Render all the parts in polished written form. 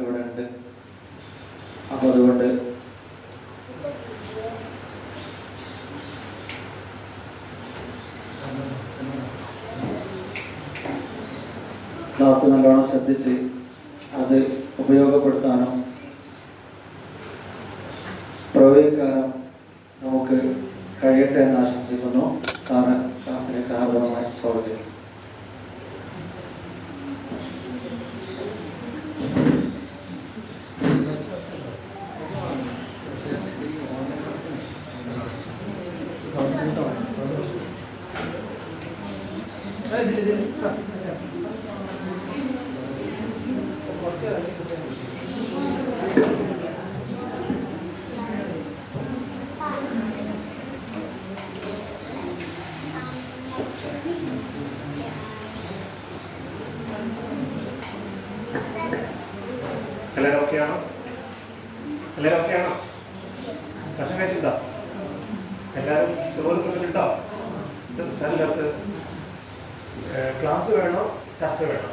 ഇവിടെ ഉണ്ട്. അപ്പോൾ അതുകൊണ്ട് ക്ലാസ് നല്ലോണം ശ്രദ്ധിച്ച് അത് ഉപയോഗപ്പെടുത്താനും പ്രയോഗിക്കാനും നമുക്ക് കഴിയട്ടെ എന്ന് ആശംസിക്കുന്നു. സാറ് ക്ലാസ്സിലേക്ക് ഹാർദവമായി സ്വാഗതം. എല്ലാവരും ഓക്കെയാണോ? എല്ലാവരും ഓക്കെയാണോ? ഭക്ഷണം കഴിച്ചിട്ടുണ്ടോ? എല്ലാവരും ചോറ് കൊണ്ടിട്ടുണ്ടോ? സാറിനകത്ത് ക്ലാസ് വേണോ ചർച്ച വേണോ?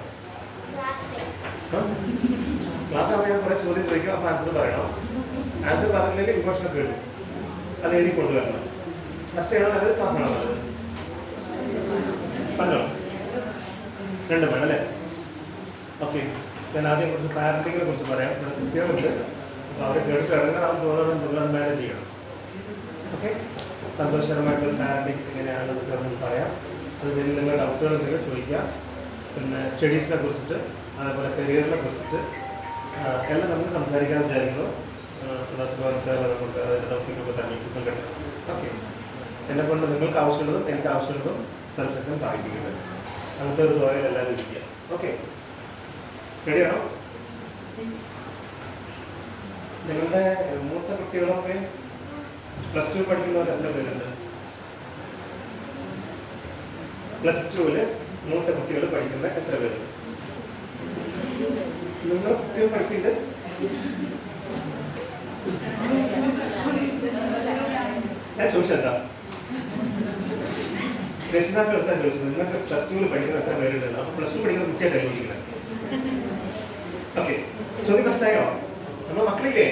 ക്ലാസ് ആകുമ്പോൾ ഞാൻ കുറേ ചോദ്യം ചോദിക്കും, അപ്പോൾ ആൻസർ പറയണം. ആൻസർ പറഞ്ഞില്ലെങ്കിൽ ഇമോഷനൊക്കെ വരും, അത് എഴുതി കൊണ്ടുവരണം. ചർച്ച ചെയ്യണോ നല്ലത്, ക്ലാസ് ആണോ നല്ലത്? പറഞ്ഞോ, രണ്ടും വേണം അല്ലേ? ഓക്കെ, ഞാൻ ആദ്യം കുറച്ച് പാരൻറ്റിങ്ങിനെ കുറിച്ച് പറയാം. ഇവിടെ കുട്ടികളുണ്ട്, അപ്പോൾ അവരെ കേട്ട് ഇറങ്ങാൻ തോന്നുന്നത് മാനേജ് ചെയ്യണം. ഓക്കെ, സന്തോഷകരമായിട്ടൊരു പാരൻറ്റിങ് എങ്ങനെയാണെന്നൊക്കെ നമുക്ക് പറയാം. അത് കഴിഞ്ഞ് നിങ്ങളുടെ ഡൗട്ടുകൾ നിങ്ങൾ ചോദിക്കാം. പിന്നെ സ്റ്റഡീസിനെ കുറിച്ചിട്ട്, അതേപോലെ കരിയറിനെ കുറിച്ചിട്ട് എല്ലാം നമുക്ക് സംസാരിക്കാൻ വിചാരിക്കുന്നു. ടോപ്പിക്കൊക്കെ തന്നെ കിട്ടും. ഓക്കെ, എന്നെ കൊണ്ട് നിങ്ങൾക്ക് ആവശ്യമുള്ളതും എനിക്ക് ആവശ്യമുള്ളതും സെൽഫിനും താല്പര്യമുണ്ട്. അങ്ങനത്തെ ഒരു തോന്നൽ എല്ലാവരും ഇരിക്കുക. ഓക്കെ, റെഡിയാണോ? നിങ്ങളുടെ മൂത്ത കുട്ടികളൊക്കെ +2 പഠിക്കുന്നവർ എത്ര പേരുണ്ട്? +2 മൂത്ത കുട്ടികൾ പഠിക്കുന്ന എത്ര പേരുണ്ട്? നിങ്ങൾ കുട്ടികൾ പഠിക്കുന്നുണ്ട്? ഞാൻ ചോദിച്ചെന്താ രക്ഷിതാക്കൾ എന്താ ചോദിച്ചത്? നിങ്ങൾക്ക് +2 പഠിക്കുന്ന എത്ര പേരുണ്ട്? അപ്പോൾ +2 പഠിക്കുന്ന കുട്ടിയെ കഴിക്കുന്നത്. ഓക്കെ, ചോദ്യം മനസ്സിലായോ? നമ്മൾ മക്കളില്ലേ,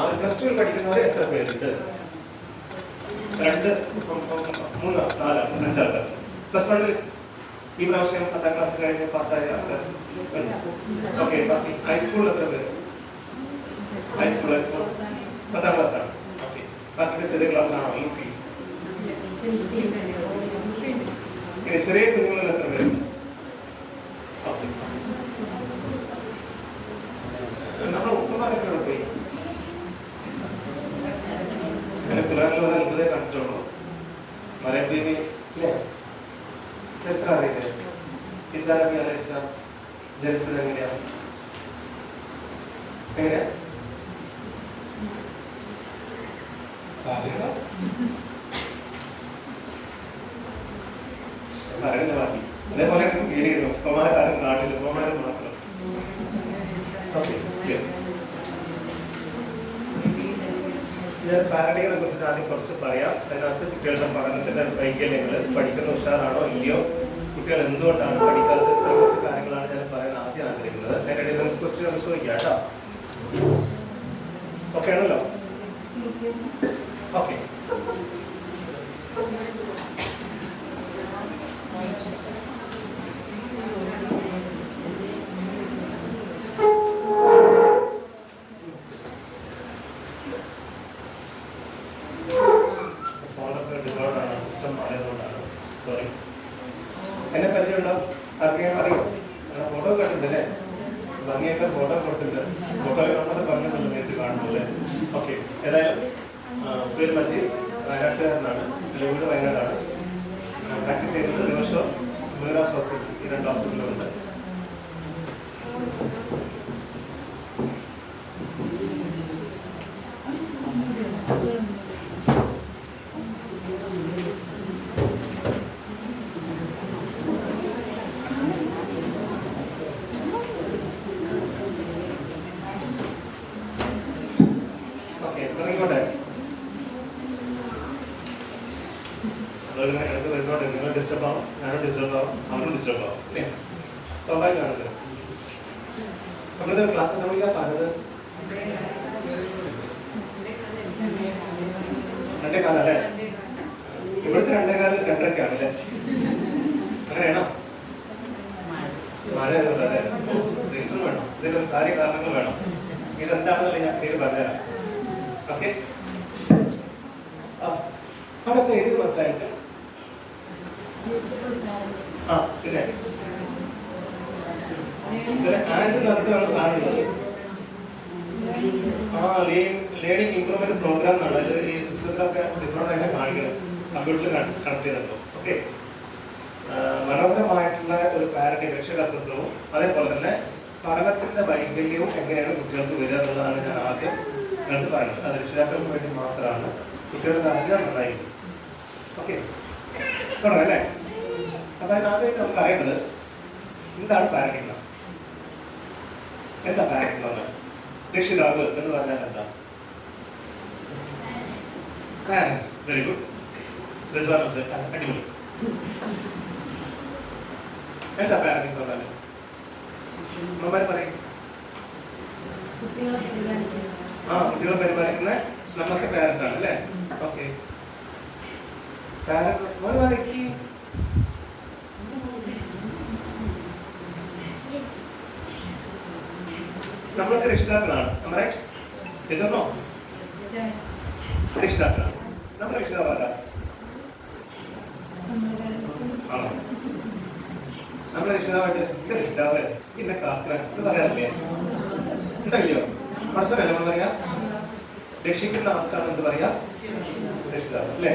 ഒരു +2 പഠിക്കുന്നവർ എത്ര പേരുണ്ട്? 2, 3, 4, 5 ആൾക്കാർ. +1 ഈ പ്രാവശ്യം 10ാം ക്ലാസ് കഴിഞ്ഞ് പാസ്സായ ആൾക്കാർ. ഓക്കെ, ബാക്കി ഹൈസ്കൂളിൽ എത്ര പേര്? ഹൈസ്കൂൾ 10ാം ക്ലാസ്സാണ്. ഓക്കെ, ബാക്കി ചെറിയ ക്ലാസ്സിലാണോ? യുപി. ഇനി ചെറിയ കുഞ്ഞുങ്ങളിൽ എത്ര പേര്? ഓക്കെ, നമ്മുടെ ഉപ്പമാരൊക്കെ പോയി. അങ്ങനെ ഖുറാനിൽ ഒരു അത്ഭുതമേ കണ്ടിട്ടുള്ളൂ. മലയാളത്തിൽ ചരിത്രം അറിയില്ലേ? ഈസാ നബി അലൈഹിസ്സലാം ജനിച്ചത് എങ്ങനെയാണ്? എങ്ങനെയാ പറയുന്ന ബാക്കി അതേപോലെ ഉപ്പമാരാണ് നാട്ടിൽ, ഉപ്പമാരും മാത്രം. ഓക്കെ, ഞാൻ പാരന്റിങ്ങിനെ കുറിച്ചിട്ട് ആദ്യം കുറച്ച് പറയാം. അതിനകത്ത് കുട്ടികളുടെ പഠനത്തിന്റെ വൈകല്യങ്ങൾ, പഠിക്കുന്ന ഉഷാറാണോ ഇല്ലയോ, കുട്ടികൾ എന്തുകൊണ്ടാണ് പഠിക്കാത്തത്, കുറച്ച് കാര്യങ്ങളാണ് ഞാൻ പറയാൻ ആദ്യം ആഗ്രഹിക്കുന്നത്. അതിൻ്റെ ഇടയിൽ നമുക്ക് ക്വസ്റ്റ്യൻ ചോദിക്കാം കേട്ടോ. ഓക്കെ ആണല്ലോ? Okay, sorry. എന്നെ പരിചയമുണ്ടോ? ആർക്കെങ്കിലും അറിയോ? ഫോട്ടോ കണ്ടിട്ടല്ലേ? ഭംഗിയൊക്കെ ഫോട്ടോ കൊടുത്തിട്ട് ഫോട്ടോയിൽ നമ്മുടെ ഭംഗിയൊന്നും നേരിട്ട് കാണുന്നില്ലേ? ഓക്കെ, ഏതായാലും പേര് മജീദ്, വയനാട്ടുകാരനാണ്. വീട് വയനാടാണ്. പ്രാക്ടീസ് ചെയ്യുന്നത് ദിവസവും മീറാസ് ഹോസ്പിറ്റൽ, ഈ 2 ഹോസ്പിറ്റലുകളുണ്ട്. നിങ്ങൾ ഡിസ്റ്റർബ് ആവും, ഞാനും ഡിസ്റ്റർബ് ആവും, അവനും ഡിസ്റ്റർബ് ആവും അല്ലേ? സ്വാഭാവികമാണല്ലോ. നമ്മളിത് ക്ലാസ് എന്താ പറഞ്ഞത്? 2:15 അല്ലേ? ഇവിടുത്തെ 2:15 2:30 ആണല്ലേ? അങ്ങനെയാണോ? മഴ റീസൺ വേണം, ഇതിലൊരു കാര്യകാരണങ്ങൾ വേണം. ഇതെന്താണെന്നല്ല ഞാൻ പേര് പറഞ്ഞുതരാം. ഓക്കെ, അതൊക്കെ എഴുതി മനസ്സിലായിട്ട് പിന്നെ ആദ്യത്തെ നടത്തുകയാണ് സാധനം. ലേണിംഗ് ഇംപ്രൂവ്മെന്റ് പ്രോഗ്രാം എന്നാണ്. അത് ഈ സിസ്റ്റത്തിലൊക്കെ ഡിസ്കൗണ്ട് തന്നെ കാണിക്കണം, കമ്പ്യൂട്ടറിൽ കണക്ട് ചെയ്തിട്ടുണ്ടോ. ഓക്കെ, മനോഹരമായിട്ടുള്ള ഒരു പാരന്റിംഗ് രക്ഷകർത്തൃത്വവും അതേപോലെ തന്നെ പഠനത്തിന്റെ വൈകല്യവും എങ്ങനെയാണ് കുട്ടികൾക്ക് വരിക എന്നുള്ളതാണ് ഞാൻ ആദ്യം നിങ്ങൾക്ക് പറയുന്നത്. അത് രക്ഷിതാക്കൾക്ക് വേണ്ടി മാത്രമാണ്, കുട്ടികൾക്ക് അറിയാൻ നന്നായിരിക്കും. ഓക്കെ, തുടങ്ങാം അല്ലേ? അപ്പൊ അതിനാദ്യമായിട്ട് നമുക്ക് അറിയേണ്ടത് എന്താണ് പാരന്റിംഗ്. എന്താ പാരന്റിംഗ് എന്ന് പറഞ്ഞാൽ? രക്ഷിതാവ് എന്ന് പറഞ്ഞാൽ എന്താ? പാരന്റ്സ്. വെരി ഗുഡ്, അടിപൊളി. എന്താ പാരന്റിംഗ് എന്ന് പറഞ്ഞാൽ? അമ്മമാർ പറയും കുട്ടികളെ പരിപാലിക്കുന്ന നമ്മളൊക്കെ പാരന്റ് ആണ് അല്ലേ? ഓക്കെ, നമ്മളൊക്കെ രക്ഷിതാക്കളാണ്. രക്ഷിതാക്കളാണ്. നമ്മുടെ രക്ഷിതാവാണ് ആണോ? നമ്മുടെ രക്ഷിതാവായിട്ട് എന്റെ രക്ഷിതാവ് എന്നെ കാക്കുക എന്ന് പറയാറില്ലേ? ഉണ്ടല്ലോ, മനസ്സിലല്ലേ നമ്മൾ പറയാ? രക്ഷിക്കുന്ന ആൾക്കാണ് എന്ത് പറയാ? രക്ഷിതാവ് അല്ലേ?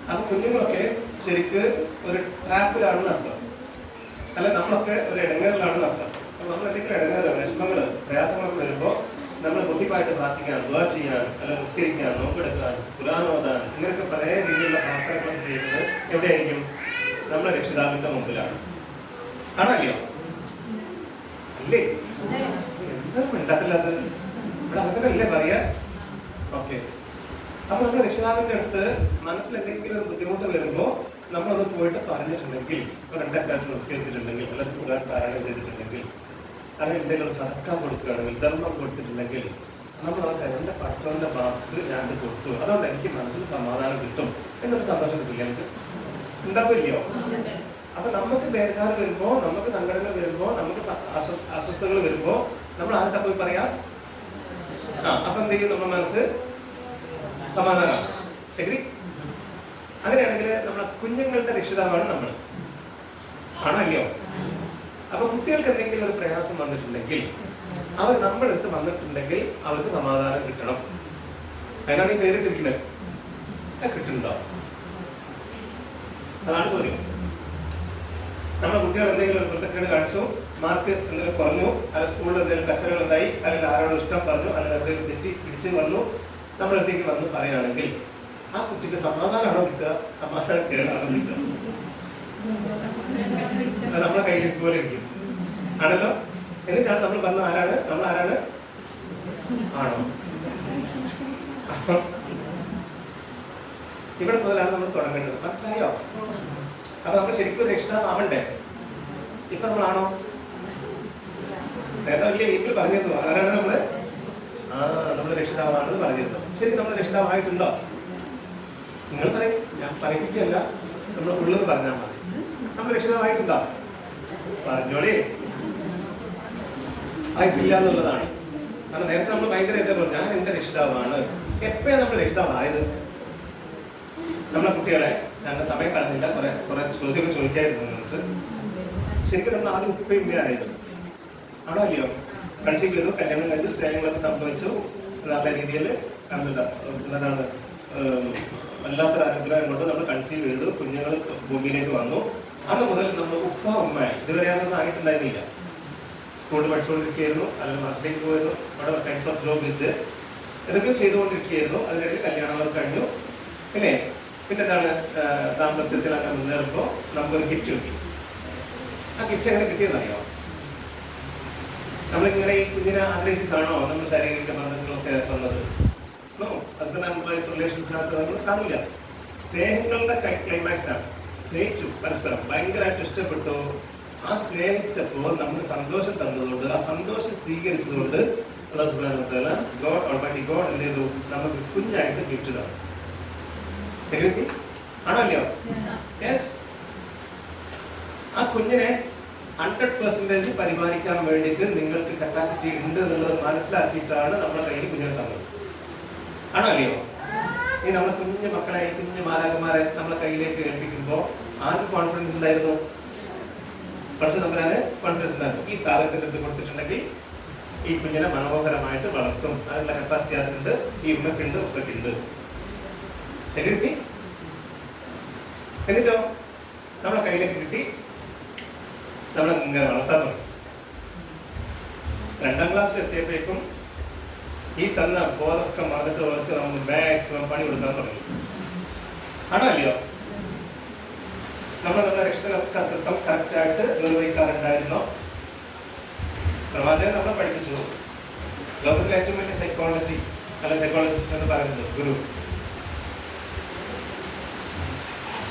അപ്പൊ കുഞ്ഞുങ്ങളൊക്കെ ശരിക്ക് ഒരു ട്രാപ്പിലാണെന്ന് അർത്ഥം, അല്ല നമ്മളൊക്കെ ഒരു ഇടങ്ങേറിലാണെന്ന് അർത്ഥം. അപ്പൊ നമ്മൾ എന്തെങ്കിലും ഇടങ്ങേറ്, വിഷമങ്ങള്, പ്രയാസങ്ങളൊക്കെ വരുമ്പോ നമ്മൾ ബുദ്ധിപ്പായിട്ട് പ്രാർത്ഥിക്കാൻ, ദുആ ചെയ്യാൻ, അല്ല നിസ്കരിക്കാൻ, നോക്കെടുക്കാൻ, ഖുർആൻ ഓതാൻ, ഇങ്ങനെയൊക്കെ പല രീതിയിലുള്ള പ്രാർത്ഥനകളൊക്കെ ചെയ്യുന്നത് എവിടെയായിരിക്കും? നമ്മുടെ രക്ഷിതാവിന്റെ മുമ്പിലാണ്. ആണല്ലോ? അല്ലേ? എന്താ ഉണ്ടാക്കില്ലാത്ത ഇവിടെ അങ്ങനല്ലേ പറയാ? ഓക്കെ, അപ്പൊ നമ്മുടെ രക്ഷിതാവിന്റെ അടുത്ത് മനസ്സിൽ എന്തെങ്കിലും ഒരു ബുദ്ധിമുട്ട് വരുമ്പോ നമ്മളത് പോയിട്ട് പറഞ്ഞിട്ടുണ്ടെങ്കിൽ, ഇപ്പൊ 2 അക്കാലത്ത് നിസ്കരിച്ചിട്ടുണ്ടെങ്കിൽ, അല്ലെങ്കിൽ ഖുർആൻ പാരായണം ചെയ്തിട്ടുണ്ടെങ്കിൽ, അല്ലെങ്കിൽ എന്തെങ്കിലും ഒരു സർക്കാർ കൊടുക്കുകയാണെങ്കിൽ, ധർമ്മം കൊടുത്തിട്ടുണ്ടെങ്കിൽ, നമ്മൾ ആ എന്റെ പടച്ചവന്റെ ഭാഗത്ത് ഞാൻ കൊടുത്തു, അതുകൊണ്ട് എനിക്ക് മനസ്സിൽ സമാധാനം കിട്ടും എന്നൊരു സന്തോഷം കിട്ടില്ല എനിക്ക്? ഉണ്ടാവില്ലയോ? അപ്പൊ നമുക്ക് ബേജാറ് വരുമ്പോ, നമുക്ക് സങ്കടങ്ങൾ വരുമ്പോ, നമുക്ക് അസ്വസ്ഥതകൾ വരുമ്പോ നമ്മൾ ആദ്യത്തെ പോയി പറയാം. അപ്പൊ എന്ത് ചെയ്യും? നമ്മുടെ മനസ്സ് സമാധാനം. എഗ്രി? അങ്ങനെയാണെങ്കിൽ നമ്മളെ കുഞ്ഞുങ്ങളുടെ രക്ഷിതാവാണ് നമ്മൾ. ആണോ അല്ലയോ? അപ്പൊ കുട്ടികൾക്ക് എന്തെങ്കിലും ഒരു പ്രയാസം വന്നിട്ടുണ്ടെങ്കിൽ, അവർ നമ്മളെടുത്ത് വന്നിട്ടുണ്ടെങ്കിൽ അവർക്ക് സമാധാനം കിട്ടണം. അതിനാണ് ഈ പേരിട്ടിരിക്കുന്നത്. കിട്ടുന്നുണ്ടോ? അതാണ് ചോദ്യം. നമ്മുടെ കുട്ടികൾ എന്തെങ്കിലും ഒരു കുറ്റക്കേട് കാണിച്ചു, മാർക്ക് എന്തെങ്കിലും കുറഞ്ഞു, അല്ലെങ്കിൽ സ്കൂളിൽ എന്തെങ്കിലും കച്ചറകൾ ഉണ്ടായി, അല്ലെങ്കിൽ ആരോട് ഇഷ്ടം പറഞ്ഞു, അല്ലെങ്കിൽ എന്തെങ്കിലും തെറ്റി തിരിച്ചു വന്നു, നമ്മളടുത്തേക്ക് വന്ന് പറയുകയാണെങ്കിൽ ആ കുട്ടിക്ക് സമാധാനമാണോ കിട്ടുക? സമാധാനം കേടാണോ കിട്ടുക? അത് നമ്മളെ കയ്യിൽ പോലെ ഇരിക്കും. ആണല്ലോ? എന്നിട്ടാണ് നമ്മൾ പറഞ്ഞ ആരാണ്? നമ്മൾ ആരാണ്? ആണോ? ഇവിടെ മുതലാണ് നമ്മൾ തുടങ്ങേണ്ടത്. മനസ്സിലായോ? അപ്പൊ നമ്മൾ ശരിക്കും രക്ഷിതാവാവണ്ടേ? ഇപ്പൊ നമ്മളാണോ? നേരത്തെ വലിയ വീട്ടിൽ പറഞ്ഞിരുന്നു ആരാണ് നമ്മള്? നമ്മള് രക്ഷിതാവാണെന്ന് പറഞ്ഞിരുന്നു. ശരി, നമ്മൾ രക്ഷിതാവായിട്ടുണ്ടോ? നിങ്ങൾ പറയും, ഞാൻ പറയിപ്പിക്കുകയല്ല, നമ്മൾ ഉള്ളത് പറഞ്ഞാൽ മതി. നമ്മൾ രക്ഷിതാവായിട്ടുണ്ടോ? പറഞ്ഞോളി. ആയിട്ടില്ല എന്നുള്ളതാണ്. കാരണം നേരത്തെ നമ്മൾ ഭയങ്കര ഇതേപോലെ ഞാൻ എന്റെ രക്ഷിതാവാണ്. എപ്പോഴാണ് നമ്മൾ രക്ഷിതാവായത്? നമ്മളെ കുട്ടികളെ ഞങ്ങളുടെ സമയം കളഞ്ഞില്ല, കുറെ ചോദ്യങ്ങൾ ചോദിക്കായിരുന്നു നിങ്ങൾക്ക്. ശരിക്കും നമ്മൾ ആദ്യം ഉപ്പയുമ്മയായിരുന്നു. ആണോ അല്ലയോ? കൺസീവ് ചെയ്തു, കല്യാണം കഴിഞ്ഞു, സ്നേഹങ്ങളൊക്കെ സംഭവിച്ചു, നല്ല രീതിയിൽ എന്താണ് വല്ലാത്തൊരു അനുഗ്രഹം കൊണ്ട് നമ്മൾ കൺസീവ് ചെയ്തു, കുഞ്ഞുങ്ങൾ ഭൂമിയിലേക്ക് വന്നു. അന്ന് മുതൽ നമ്മൾ ഉപ്പ ഉമ്മയായി. ഇതുവരെ അതൊന്നും ആയിട്ടുണ്ടായിരുന്നില്ല. സ്കൂളിൽ പഠിച്ചുകൊണ്ടിരിക്കുകയായിരുന്നു, അല്ലെങ്കിൽ മാസത്തേക്ക് പോയിരുന്നു, അവിടെ ടൈപ്സ് ഓഫ് ജോബ് ഇസ് ഇതൊക്കെ ചെയ്തുകൊണ്ടിരിക്കുകയായിരുന്നു. അതിനിടയിൽ കല്യാണങ്ങൾ കഴിഞ്ഞു. പിന്നെ എന്താണ് ദാമ്പത്യത്തിൽ അങ്ങനെ മുന്നേറുമ്പോൾ നമുക്കൊരു ഗിഫ്റ്റ് കിട്ടി. ആ ഗിഫ്റ്റ് എങ്ങനെ കിട്ടിയെന്നറിയോ? നമ്മളിങ്ങനെ ഈ കുഞ്ഞിനെ ആഗ്രഹിച്ചിട്ടാണോ നമ്മൾ ശാരീരിക ബന്ധങ്ങളൊക്കെ വന്നത്? ഹസ്ബൻഡ് ആൻഡ് വൈഫ് റിലേഷൻസിനകത്ത് നമ്മൾ കാണില്ല. സ്നേഹങ്ങളുടെ ക്ലൈമാക്സ് ആണ്. സ്നേഹിച്ചു പരസ്പരം, ഭയങ്കരമായിട്ട് ഇഷ്ടപ്പെട്ടു, ആ സ്നേഹിച്ചപ്പോൾ നമുക്ക് സന്തോഷം തന്നതുകൊണ്ട്, ആ സന്തോഷം സ്വീകരിച്ചതുകൊണ്ട് അല്ലാഹു സുബ്ഹാനഹു വ തആല ഗോഡ് ഓൾമൈറ്റി ഗോഡ് എന്ത് ചെയ്തു? നമുക്ക് കുഞ്ഞായിട്ട് ഗിഫ്റ്റ് തന്നു. ആണോ അല്ലയോ? യെസ്. ആ കുഞ്ഞിനെ 100% പരിപാലിക്കാൻ വേണ്ടിയിട്ട് നിങ്ങൾക്ക് കപ്പാസിറ്റി ഉണ്ട് എന്നുള്ളത് മനസ്സിലാക്കിയിട്ടാണ് നമ്മുടെ കയ്യിൽ കുഞ്ഞിനെ തന്നത്. ആണോ അല്ലയോ? ഈ നമ്മളെ കുഞ്ഞു മക്കളെ, കുഞ്ഞു മാലാഖമാരെ നമ്മളെ കയ്യിലേക്ക് ഏൽപ്പിക്കുമ്പോൾ ആർക്ക് കോൺഫിഡൻസ് ഉണ്ടായിരുന്നു? പക്ഷെ നമ്മളതിന് കോൺഫിഡൻസ് ഉണ്ടായിരുന്നു. ഈ സാധനത്തിന്റെ അടുത്ത് കൊടുത്തിട്ടുണ്ടെങ്കിൽ ഈ കുഞ്ഞിനെ മനോഹരമായിട്ട് വളർത്തും, അതിനുള്ള കപ്പാസിറ്റി അതിനുണ്ട്, ഈ ഉമ്മക്കുണ്ട്, ഉപ്പക്കുണ്ട്. കിട്ടി. എന്നിട്ടോ നമ്മളെ കയ്യിലേക്ക് കിട്ടി, നമ്മളെ ഇങ്ങനെ വളർത്താൻ തുടങ്ങി. 2ാം ക്ലാസ്സിൽ എത്തിയപ്പോഴേക്കും ഈ തന്ന ബോധമൊക്കെ മറന്നിട്ട് അവർക്ക് നമ്മൾ മാക്സിമം പണി കൊടുക്കാൻ തുടങ്ങി. ആണോ അല്ലയോ? നമ്മുടെ രക്ഷകർത്തൃത്വം കറക്റ്റായിട്ട് നിർവഹിക്കാറുണ്ടായിരുന്നോ? പ്രവാചകൻ നമ്മളെ പഠിപ്പിച്ചു. ലോകത്തിലെ ഏറ്റവും വലിയ സൈക്കോളജി അല്ല സൈക്കോളജിസ്റ്റ് എന്ന് പറയുന്നത് ഗുരു.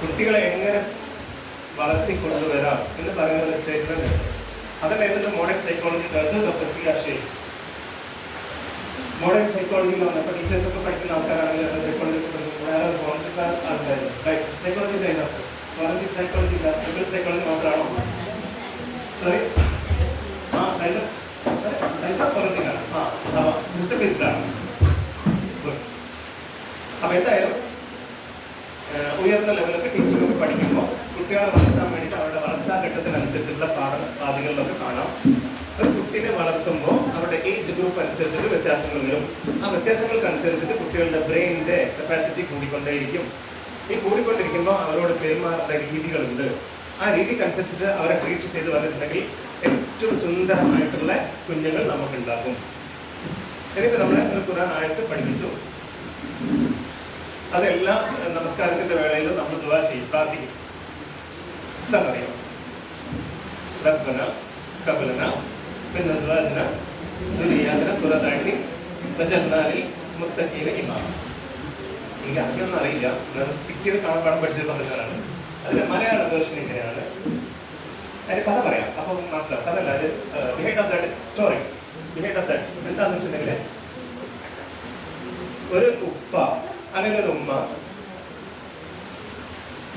കുട്ടികളെ എങ്ങനെ വളർത്തിക്കൊണ്ടുവരാം എന്ന് പറയുന്ന ഒരു സ്റ്റേറ്റ്മെന്റ് ഉണ്ട്. അതല്ല എന്നിട്ട് മോഡേൺ സൈക്കോളജി മോഡേൺ സൈക്കോളജിയിൽ വന്നപ്പോൾ ടീച്ചേഴ്സ് ഒക്കെ പഠിക്കുന്ന ആൾക്കാരാണെങ്കിൽ സൈക്കോളജി ആൾക്കാരായിരുന്നു. സൈക്കോളജി ഫോറൻസിക് സൈക്കോളജി ഇല്ല, സിവിൽ സൈക്കോളജി മാത്രമാണോ? സോറി, സൈബർ ഫോറൻസിക് ആണ്. സിസ്റ്റം ബേസ്ഡ് ആണ്. അപ്പൊ എന്തായാലും ഉയർന്ന ലെവലൊക്കെ ടീച്ചിങ് ഒക്കെ പഠിക്കുമ്പോൾ കുട്ടികളെ വളർത്താൻ വേണ്ടിയിട്ട് അവരുടെ വളർച്ചാഘട്ടത്തിനനുസരിച്ചുള്ള പാഠങ്ങളിലൊക്കെ കാണാം. ഒരു കുട്ടീനെ വളർത്തുമ്പോൾ അവരുടെ ഏജ് ഗ്രൂപ്പ് അനുസരിച്ചിട്ട് വ്യത്യാസങ്ങൾ വരും. ആ വ്യത്യാസങ്ങൾക്കനുസരിച്ചിട്ട് കുട്ടികളുടെ ബ്രെയിനിന്റെ കപ്പാസിറ്റി കൂടിക്കൊണ്ടേയിരിക്കും. ഈ കൂടിക്കൊണ്ടിരിക്കുമ്പോൾ അവരോട് പെരുമാറേണ്ട രീതികളുണ്ട്. ആ രീതിക്കനുസരിച്ചിട്ട് അവരെ ട്രീറ്റ് ചെയ്ത് വന്നിട്ടുണ്ടെങ്കിൽ ഏറ്റവും സുന്ദരമായിട്ടുള്ള കുഞ്ഞുങ്ങൾ നമുക്കുണ്ടാകും. എന്നിട്ട് നമ്മളെ ഒരു ഖുർആൻ ആയത്ത് പഠിപ്പിച്ചു. അതെല്ലാം നമസ്കാരത്തിന്റെ വേളയിലും നമ്മൾ ദുആ ചെയ്യും, പ്രാർത്ഥിക്കും. എന്താ പറയാ? റബ്ബന ഖബലന മിൻ അസ്വാജിന ദുരിയാതിന ഖുറത അയ്നി വജഅൽനാ ലിൽ മുത്തഖീന ഇമാമ. എനിക്ക് അതൊന്നും അറിയില്ല, പിക്ചർ കാണാൻ പഠിച്ചത് പറഞ്ഞതാണ്. അതിന്റെ മലയാള വേർഷൻ ഇങ്ങനെയാണ്. അതിന്റെ കഥ പറയാം, അപ്പൊ മനസ്സിലാവും. കഥ അല്ല, അത് behind of that story. Behind of that എന്താണെന്ന് വെച്ചിട്ടുണ്ടെങ്കിൽ, ഒരു ഉപ്പ അല്ലെങ്കിൽ ഒരു ഉമ്മ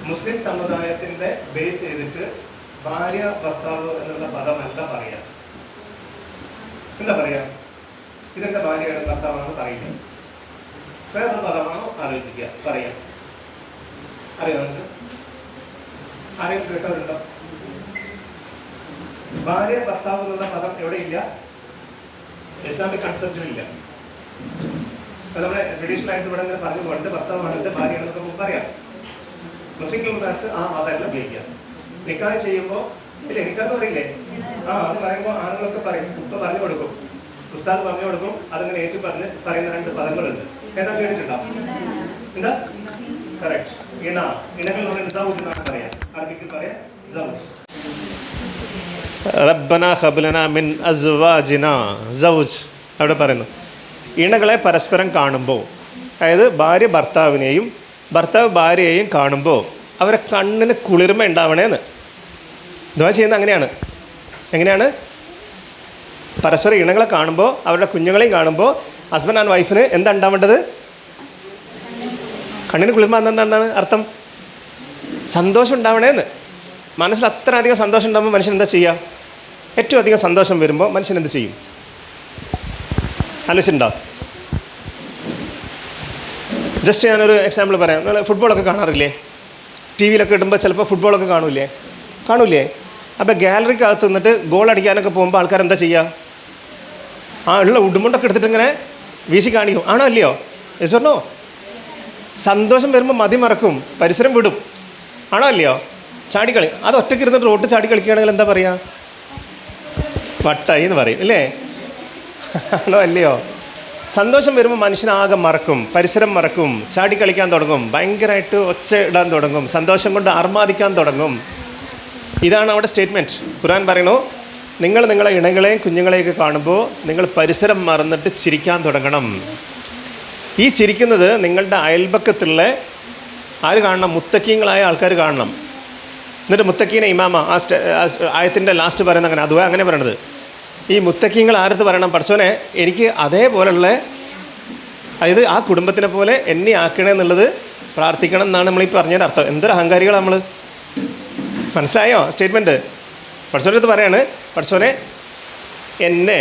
മുസ്ലിം സമുദായത്തിന്റെ ബേസ് ചെയ്തിട്ട് ഭാര്യ ഭർത്താവ് എന്നുള്ള പദമല്ല പറയാം. എന്താ പറയാ? ഇതെന്റെ ഭാര്യയുടെ ഭർത്താവാണെന്ന് പറയില്ല. വേറൊരു പദമാണോ ആലോചിക്കുക, പറയാം. അറിയാം നമുക്ക്? ആരെയും കേട്ടവരുണ്ടോ? ഭാര്യ ഭർത്താവ് എന്നുള്ള പദം എവിടെയില്ല, ഇസ്ലാമിക് കൺസെപ്റ്റിലില്ല. നമ്മുടെ ട്രഡീഷണൽ ആയിട്ട് ഇവിടെ ഇങ്ങനെ പറഞ്ഞു കൊണ്ട് ഭർത്താവാണെന്റെ ഭാര്യയാണെന്നൊക്കെ നമുക്ക് പറയാം. മുസ്ലിംകൾക്ക് ആ മതമല്ല ഉപയോഗിക്കുക. നിക്കാഹ് ചെയ്യുമ്പോൾ ഇല്ല, നിക്കാഹ് പറയില്ലേ? അത് പറയുമ്പോൾ ആണുങ്ങളൊക്കെ പറയും, ഉപ്പ പറഞ്ഞു കൊടുക്കും, ഉസ്താദ് പറഞ്ഞു കൊടുക്കും. അതിങ്ങനെ ഏറ്റു പറഞ്ഞ് പറയുന്ന 2 പദങ്ങളുണ്ട്. ഏതാ കേട്ടിട്ടുണ്ടോ? എന്താ? കറക്റ്റ്. ഇണകളോട് സൗജ് എന്നാണ് പറയാം. അറബിക്ക് പറയാം സൗജ്. റബ്ബന ഖബലന മിൻ അസ്വാജിന സൗജ്. അവിടെ പറയുന്നു ഇണകളെ പരസ്പരം കാണുമ്പോൾ, അതായത് ഭാര്യ ഭർത്താവിനെയും ഭർത്താവ് ഭാര്യയെയും കാണുമ്പോൾ അവരെ കണ്ണിന് കുളിർമ ഉണ്ടാവണേന്ന് ദുആ ചെയ്യുന്നത്. എങ്ങനെയാണ്? പരസ്പരം ഇണകളെ കാണുമ്പോൾ, അവരുടെ കുഞ്ഞുങ്ങളെയും കാണുമ്പോൾ ഹസ്ബൻഡ് ആൻഡ് വൈഫിന് എന്താ ഉണ്ടാവേണ്ടത്? കണ്ണിന് കുളിർമ എന്താണ് അർത്ഥം? സന്തോഷം ഉണ്ടാവണേന്ന്. മനസ്സിൽ അത്ര അധികം സന്തോഷം ഉണ്ടാകുമ്പോൾ മനുഷ്യൻ എന്താ ചെയ്യുക? ഏറ്റവും അധികം സന്തോഷം വരുമ്പോൾ മനുഷ്യൻ എന്ത് ചെയ്യും? ആലോചിച്ചിട്ടുണ്ടോ? ജസ്റ്റ് ഞാനൊരു എക്സാമ്പിൾ പറയാം. നിങ്ങൾ ഫുട്ബോളൊക്കെ കാണാറില്ലേ? ടി വിയിലൊക്കെ ഇടുമ്പോൾ ചിലപ്പോൾ ഫുട്ബോളൊക്കെ കാണൂലേ? അപ്പോൾ ഗാലറിക്കകത്ത് നിന്നിട്ട് ഗോൾ അടിക്കാനൊക്കെ പോകുമ്പോൾ ആൾക്കാർ എന്താ ചെയ്യുക? ഉള്ള ഉടുമുണ്ടൊക്കെ എടുത്തിട്ട് ഇങ്ങനെ വീശി കാണിക്കും. ആണോ അല്ലയോ? Yes or no? സന്തോഷം വരുമ്പോൾ മതി മറക്കും, പരിസരം വിടും. ആണോ അല്ലയോ? ചാടിക്കളി. അത് ഒറ്റയ്ക്ക് ഇരുന്നിട്ട് റോട്ട് ചാടി കളിക്കുകയാണെങ്കിൽ എന്താ പറയുക? വട്ടായി എന്ന് പറയും അല്ലേ? ആണോ അല്ലയോ? സന്തോഷം വരുമ്പോൾ മനുഷ്യനാകെ മറക്കും, പരിസരം മറക്കും, ചാടിക്കളിക്കാൻ തുടങ്ങും, ഭയങ്കരമായിട്ട് ഒച്ച ഇടാൻ തുടങ്ങും, സന്തോഷം കൊണ്ട് ആർമാദിക്കാൻ തുടങ്ങും. ഇതാണ് അവിടെ സ്റ്റേറ്റ്മെൻറ്റ്. ഖുർആൻ പറയണു, നിങ്ങൾ നിങ്ങളെ ഇണകളെയും കുഞ്ഞുങ്ങളെയൊക്കെ കാണുമ്പോൾ നിങ്ങൾ പരിസരം മറന്നിട്ട് ചിരിക്കാൻ തുടങ്ങണം. ഈ ചിരിക്കുന്നത് നിങ്ങളുടെ അയൽപക്കത്തുള്ള ആര് കാണണം? മുത്തക്കീങ്ങളായ ആൾക്കാർ കാണണം. എന്നിട്ട് മുത്തക്കീനെ ഇമാമ ആയത്തിൻ്റെ ലാസ്റ്റ് പറയുന്ന അങ്ങനെ അതുവേ അങ്ങനെ പറയണത്. ഈ മുത്തക്കീങ്ങൾ ആരത്ത് പറയണം, പടച്ചോനെ എനിക്ക് അതേപോലുള്ള, അതായത് ആ കുടുംബത്തിനെ പോലെ എന്നെ ആക്കണേ എന്നുള്ളത് പ്രാർത്ഥിക്കണം എന്നാണ് നമ്മളീ പറഞ്ഞതിൻ്റെ അർത്ഥം. എന്തൊരു അഹങ്കാരികളാണ് നമ്മൾ. മനസ്സിലായോ സ്റ്റേറ്റ്മെൻറ്റ്? പടച്ചോൻ്റെ അടുത്ത് പറയാണ്, പടച്ചോനെ എന്നെ,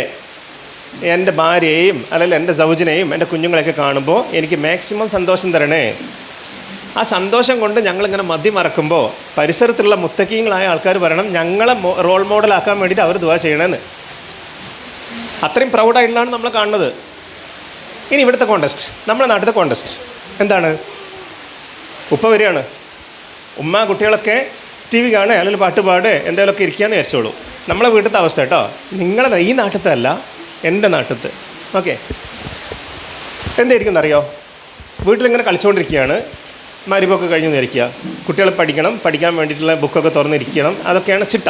എൻ്റെ ഭാര്യയെയും അല്ലെങ്കിൽ എൻ്റെ സൗജനെയും എൻ്റെ കുഞ്ഞുങ്ങളെയൊക്കെ കാണുമ്പോൾ എനിക്ക് മാക്സിമം സന്തോഷം തരണേ. ആ സന്തോഷം കൊണ്ട് ഞങ്ങളിങ്ങനെ മറക്കുമ്പോൾ പരിസരത്തുള്ള മുത്തക്കീങ്ങളായ ആൾക്കാർ പറയണം ഞങ്ങളെ റോൾ മോഡലാക്കാൻ വേണ്ടിയിട്ട് അവർ ദുആ ചെയ്യണമെന്ന്. അത്രയും പ്രൗഡായിട്ടുള്ളതാണ് നമ്മൾ കാണുന്നത്. ഇനി ഇവിടുത്തെ കോണ്ടസ്റ്റ്, നമ്മുടെ നാട്ടിലത്തെ കോണ്ടസ്റ്റ് എന്താണ്? ഉപ്പ വരികയാണ്, ഉമ്മ കുട്ടികളൊക്കെ ടി വി കാണുക അല്ലെങ്കിൽ പാട്ട് പാടുക എന്തെങ്കിലുമൊക്കെ ഇരിക്കുകയെന്ന് വിചാരിച്ചോളൂ. നമ്മളെ വീട്ടിലത്തെ അവസ്ഥ കേട്ടോ, നിങ്ങളെ ഈ നാട്ടിലത്തെ അല്ല, എൻ്റെ നാട്ടിലത്തെ. ഓക്കെ, എന്തായിരിക്കും എന്നറിയോ? വീട്ടിലിങ്ങനെ കളിച്ചുകൊണ്ടിരിക്കുകയാണ്, മരിപ്പൊക്കെ കഴിഞ്ഞ് നിൽക്കുക, കുട്ടികൾ പഠിക്കണം, പഠിക്കാൻ വേണ്ടിയിട്ടുള്ള ബുക്കൊക്കെ തുറന്നിരിക്കണം, അതൊക്കെയാണ് ചിട്ട.